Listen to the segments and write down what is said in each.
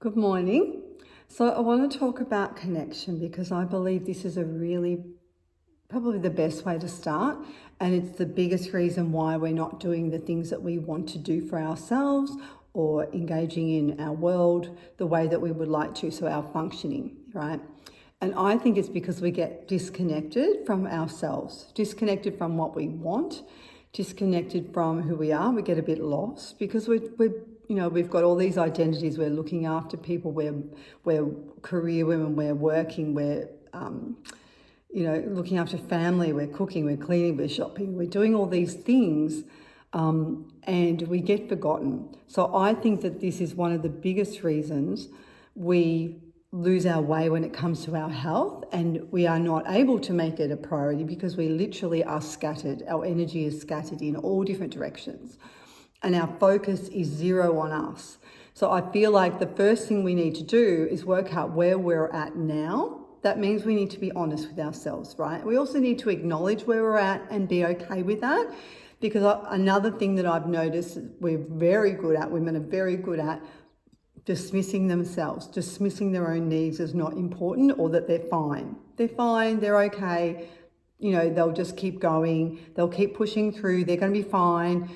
Good morning. So I want to talk about connection because I believe this is probably the best way to start. And it's the biggest reason why we're not doing the things that we want to do for ourselves or engaging in our world the way that we would like to. So our functioning, right? And I think it's because we get disconnected from ourselves, disconnected from what we want, disconnected from who we are. We get a bit lost because we've got all these identities. We're looking after people. We're career women. We're working. We're looking after family. We're cooking. We're cleaning. We're shopping. We're doing all these things, and we get forgotten. So I think that this is one of the biggest reasons we lose our way when it comes to our health, and we are not able to make it a priority because we literally are scattered. Our energy is scattered in all different directions, and our focus is zero on us. So I feel like the first thing we need to do is work out where we're at now. That means we need to be honest with ourselves, right? We also need to acknowledge where we're at and be okay with that, because another thing that I've noticed women are very good at dismissing themselves, dismissing their own needs as not important, or that they're fine. They're fine, they're okay. They'll just keep going. They'll keep pushing through. They're going to be fine.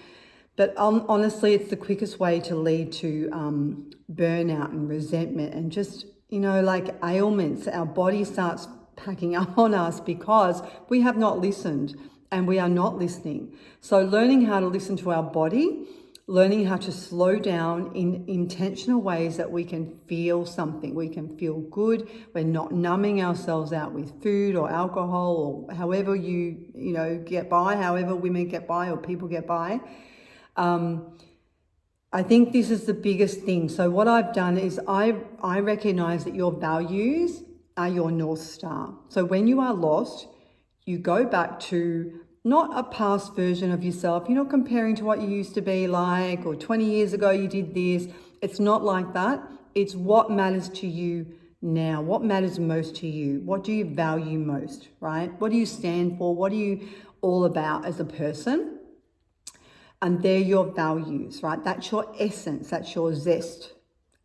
But honestly, it's the quickest way to lead to burnout and resentment and just, like ailments. Our body starts packing up on us because we have not listened and we are not listening. So learning how to listen to our body, learning how to slow down in intentional ways that we can feel something. We can feel good. We're not numbing ourselves out with food or alcohol or however you get by, however women get by or people get by. I think this is the biggest thing. So what I've done is I recognize that your values are your North Star. So when you are lost, you go back to not a past version of yourself. You're not comparing to what you used to be like, or 20 years ago you did this. It's not like that. It's what matters to you now. What matters most to you? What do you value most, right? What do you stand for? What are you all about as a person? And they're your values, right? That's your essence. That's your zest.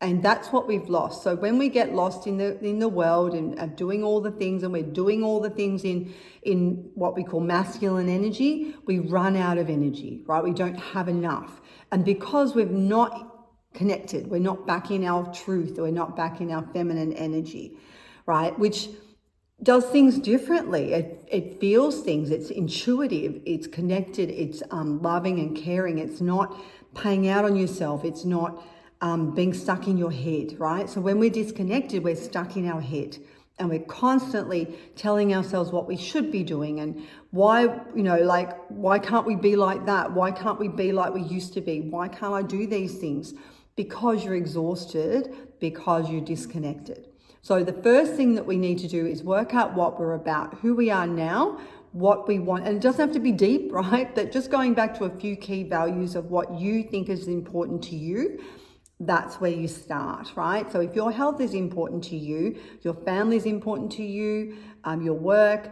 And that's what we've lost. So when we get lost in the world and doing all the things, and we're doing all the things in what we call masculine energy, we run out of energy, right? We don't have enough. And because we've not connected, we're not back in our truth, we're not back in our feminine energy, right? Which does things differently. It feels things. It's intuitive. It's connected. It's loving and caring. It's not paying out on yourself. It's not being stuck in your head, right? So when we're disconnected, we're stuck in our head, and we're constantly telling ourselves what we should be doing and why can't we be like that? Why can't we be like we used to be? Why can't I do these things? Because you're exhausted, because you're disconnected. So the first thing that we need to do is work out what we're about, who we are now, what we want. And it doesn't have to be deep, right? That just going back to a few key values of what you think is important to you, that's where you start, right? So if your health is important to you, your family is important to you, your work,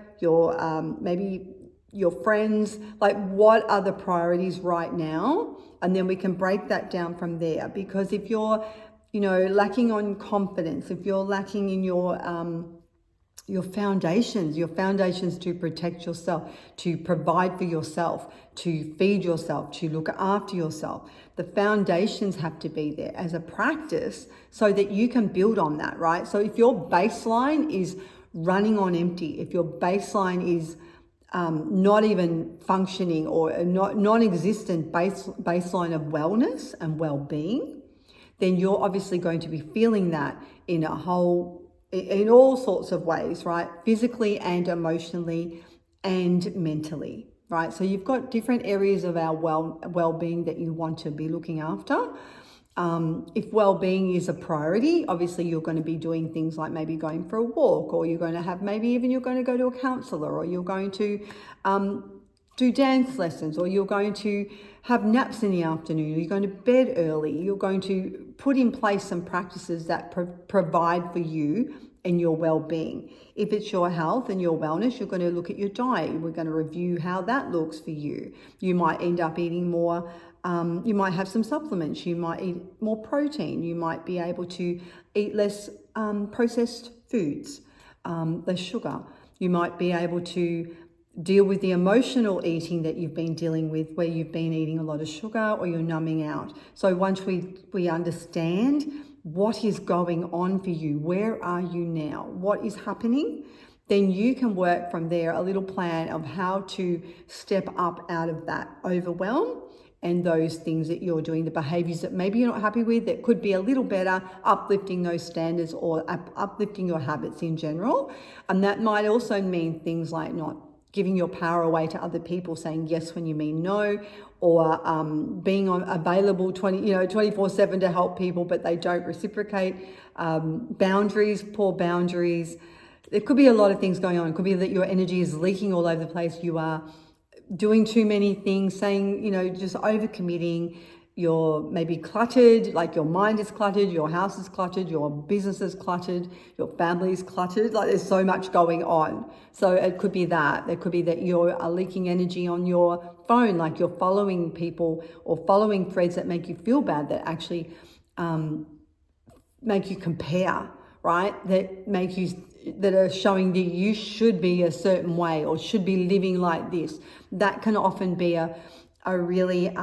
maybe your friends, like what are the priorities right now? And then we can break that down from there. Because if you're lacking on confidence, if you're lacking in your foundations to protect yourself, to provide for yourself, to feed yourself, to look after yourself, the foundations have to be there as a practice so that you can build on that, right? So if your baseline is running on empty, if your baseline is not even functioning or a non-existent baseline of wellness and well-being, then you're obviously going to be feeling that in all sorts of ways, right? Physically and emotionally and mentally, right? So you've got different areas of our well-being that you want to be looking after. If well-being is a priority, obviously you're going to be doing things like maybe going for a walk, or you're going to have, maybe even you're going to go to a counselor, or you're going to do dance lessons, or you're going to have naps in the afternoon, or you're going to bed early. You're going to put in place some practices that provide for you and your well-being. If it's your health and your wellness, you're going to look at your diet. We're going to review how that looks for you. You might end up eating more You might have some supplements. You might eat more protein. You might be able to eat less processed foods, less sugar. You might be able to deal with the emotional eating that you've been dealing with, where you've been eating a lot of sugar or you're numbing out. So once we understand what is going on for you, where are you now, what is happening, then you can work from there a little plan of how to step up out of that overwhelm and those things that you're doing, the behaviors that maybe you're not happy with, that could be a little better, uplifting those standards or uplifting your habits in general. And that might also mean things like not giving your power away to other people, saying yes when you mean no, or being available 24/7 to help people, but they don't reciprocate. Boundaries, poor boundaries. There could be a lot of things going on. It could be that your energy is leaking all over the place. You are doing too many things, saying, just overcommitting. You're maybe cluttered, like your mind is cluttered, your house is cluttered, your business is cluttered, your family is cluttered. Like there's so much going on. So it could be that. It could be that you are leaking energy on your phone, like you're following people or following threads that make you feel bad, that actually make you compare, right? That are showing that you should be a certain way or should be living like this. That can often be a really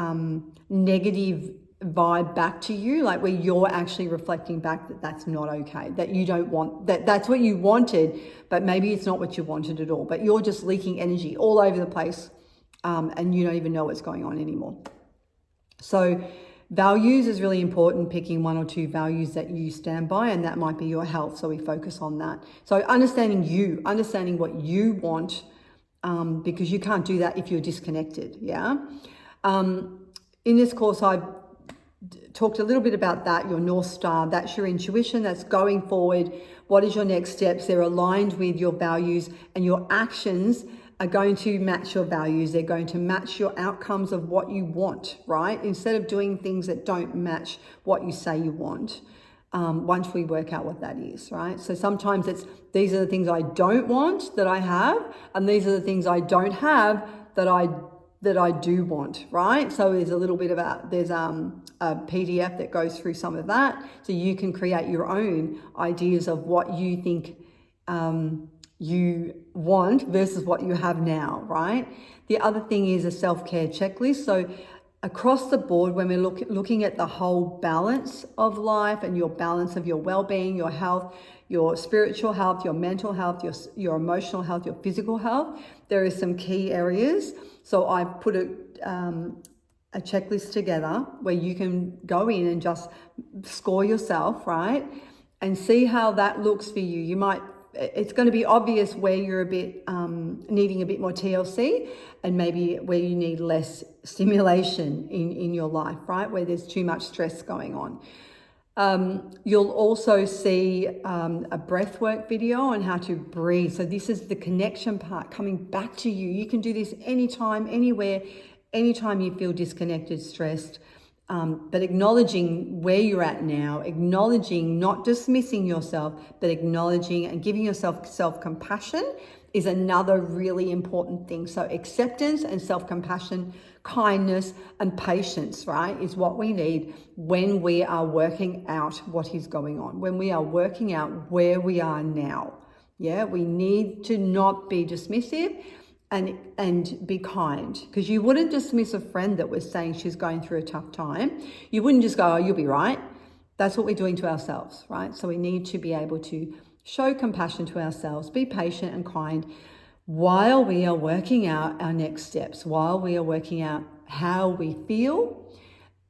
negative vibe back to you, like where you're actually reflecting back that that's not okay, that you don't want, that's what you wanted, but maybe it's not what you wanted at all, but you're just leaking energy all over the place, and you don't even know what's going on anymore. So values is really important, picking one or two values that you stand by, and that might be your health, so we focus on that. So understanding what you want, because you can't do that if you're disconnected, yeah? In this course, I've talked a little bit about that, your North Star. That's your intuition, that's going forward. What is your next steps? They're aligned with your values, and your actions are going to match your values. They're going to match your outcomes of what you want, right? Instead of doing things that don't match what you say you want. Once we work out what that is, right? So sometimes these are the things I don't want that I have, and these are the things I don't have that I do want, right? So there's a little bit about, there's a PDF that goes through some of that, so you can create your own ideas of what you think you want versus what you have now, right? The other thing is a self-care checklist. So across the board, when we're looking at the whole balance of life and your balance of your well-being, your health, your spiritual health, your mental health, your emotional health, your physical health, there are some key areas. So I've put a checklist together where you can go in and just score yourself, right? And see how that looks for you. It's going to be obvious where you're a bit needing a bit more TLC, and maybe where you need less stimulation in your life, right? Where there's too much stress going on. You'll also see a breathwork video on how to breathe. So this is the connection part, coming back to you. You can do this anytime, anywhere, anytime you feel disconnected, stressed, but acknowledging where you're at now, acknowledging, not dismissing yourself, but acknowledging and giving yourself self-compassion is another really important thing. So acceptance and self-compassion, kindness and patience, right, is what we need when we are working out what is going on, when we are working out where we are now. Yeah, we need to not be dismissive and be kind, because you wouldn't dismiss a friend that was saying she's going through a tough time. You wouldn't just go, oh, you'll be right. That's what we're doing to ourselves, right? So we need to be able to show compassion to ourselves, be patient and kind while we are working out our next steps, while we are working out how we feel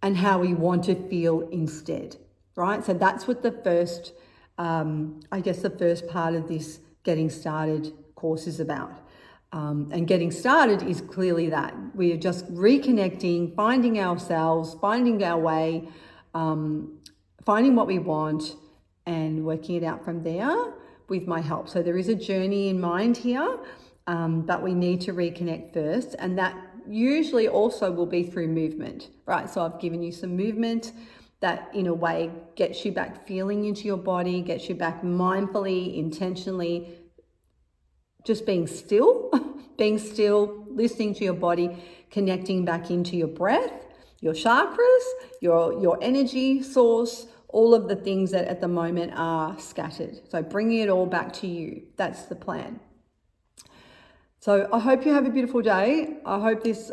and how we want to feel instead, right? So that's what the first, the first part of this Getting Started course is about. And getting started is clearly that. We are just reconnecting, finding ourselves, finding our way, finding what we want, and working it out from there with my help. So there is a journey in mind here, but we need to reconnect first. And that usually also will be through movement, right? So I've given you some movement that in a way gets you back feeling into your body, gets you back mindfully, intentionally, just being still, listening to your body, connecting back into your breath, your chakras, your energy source, all of the things that at the moment are scattered. So bringing it all back to you. That's the plan. So I hope you have a beautiful day. I hope this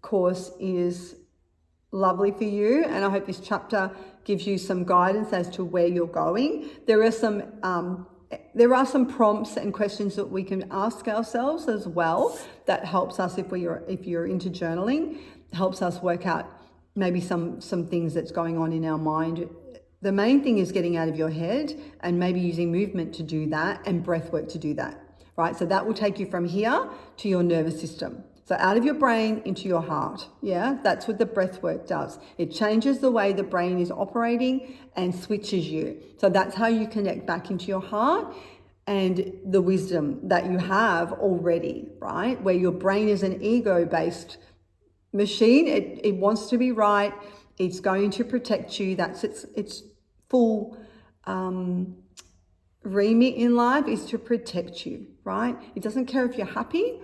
course is lovely for you, and I hope this chapter gives you some guidance as to where you're going. There are some prompts and questions that we can ask ourselves as well that helps us if you're into journaling, helps us work out maybe some things that's going on in our mind. The main thing is getting out of your head and maybe using movement to do that and breath work to do that, right? So that will take you from here to your nervous system. So out of your brain into your heart. Yeah, that's what the breath work does. It changes the way the brain is operating and switches you. So that's how you connect back into your heart and the wisdom that you have already, right? Where your brain is an ego-based machine. It wants to be right. It's going to protect you. That's its full remit in life, is to protect you, right? It doesn't care if you're happy.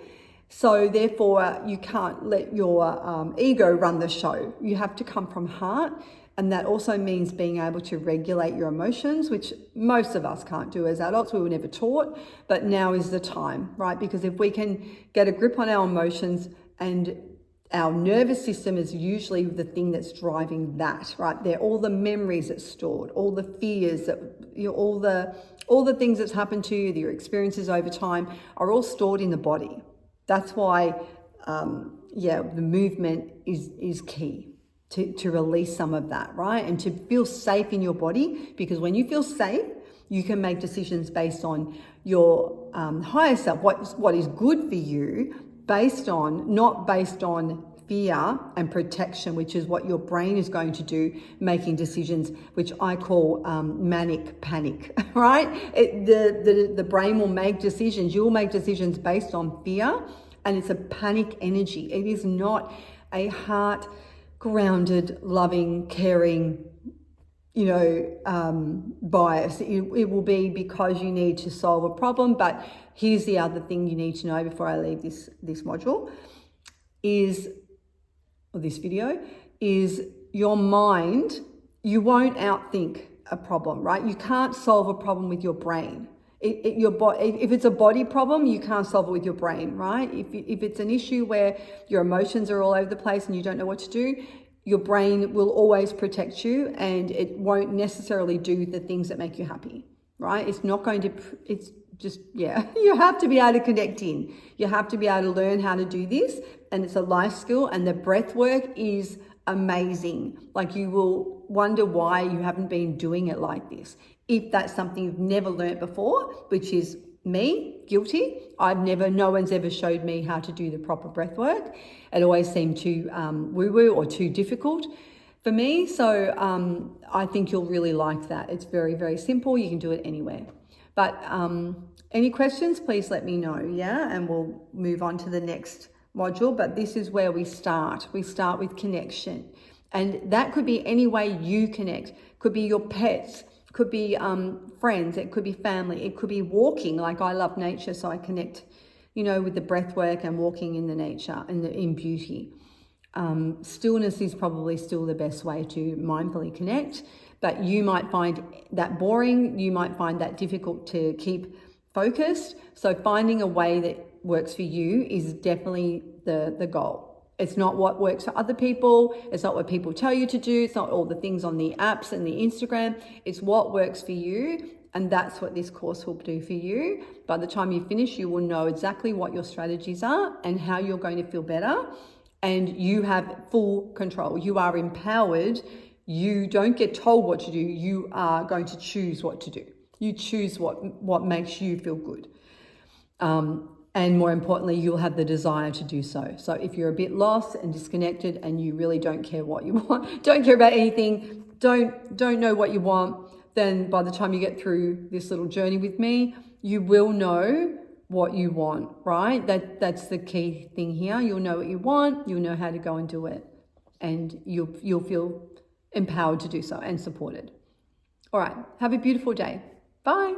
So therefore, you can't let your ego run the show. You have to come from heart. And that also means being able to regulate your emotions, which most of us can't do as adults. We were never taught, but now is the time, right? Because if we can get a grip on our emotions, and our nervous system is usually the thing that's driving that, right? They're all the memories that's stored, all the fears that, all the things that's happened to you, your experiences over time are all stored in the body. That's why, the movement is key to release some of that, right? And to feel safe in your body, because when you feel safe, you can make decisions based on your higher self, what is good for you, not based on fear and protection, which is what your brain is going to do, making decisions, which I call manic panic, right? The brain will make decisions. You will make decisions based on fear, and it's a panic energy. It is not a heart-grounded, loving, caring, bias. It will be because you need to solve a problem. But here's the other thing you need to know before I leave this module this video is your mind. You won't outthink a problem, right? You can't solve a problem with your brain. If it's a body problem, you can't solve it with your brain, right? If it's an issue where your emotions are all over the place and you don't know what to do, your brain will always protect you, and it won't necessarily do the things that make you happy, right? It's not going to, it's just, you have to be able to connect in. You have to be able to learn how to do this, and it's a life skill, and the breath work is amazing. Like, you will wonder why you haven't been doing it like this. If that's something you've never learnt before, which is me, guilty. No one's ever showed me how to do the proper breath work. It always seemed too woo-woo or too difficult for me. So I think you'll really like that. It's very, very simple. You can do it anywhere. But any questions, please let me know, and we'll move on to the next module. But this is where we start. We start with connection. And that could be any way you connect. Could be your pets, could be friends, it could be family, it could be walking. Like, I love nature, so I connect, with the breath work and walking in the nature and in beauty. Stillness is probably still the best way to mindfully connect, but you might find that boring, you might find that difficult to keep focused. So finding a way that works for you is definitely the goal. It's not what works for other people. It's not what people tell you to do. It's not all the things on the apps and the Instagram. It's what works for you. And that's what this course will do for you. By the time you finish, you will know exactly what your strategies are and how you're going to feel better. And you have full control. You are empowered. You don't get told what to do. You are going to choose what to do. You choose what makes you feel good. And more importantly, you'll have the desire to do so. So if you're a bit lost and disconnected and you really don't care what you want, don't care about anything, don't know what you want, then by the time you get through this little journey with me, you will know what you want, right? That's the key thing here. You'll know what you want, you'll know how to go and do it, and you'll feel empowered to do so and supported. All right, have a beautiful day. Bye.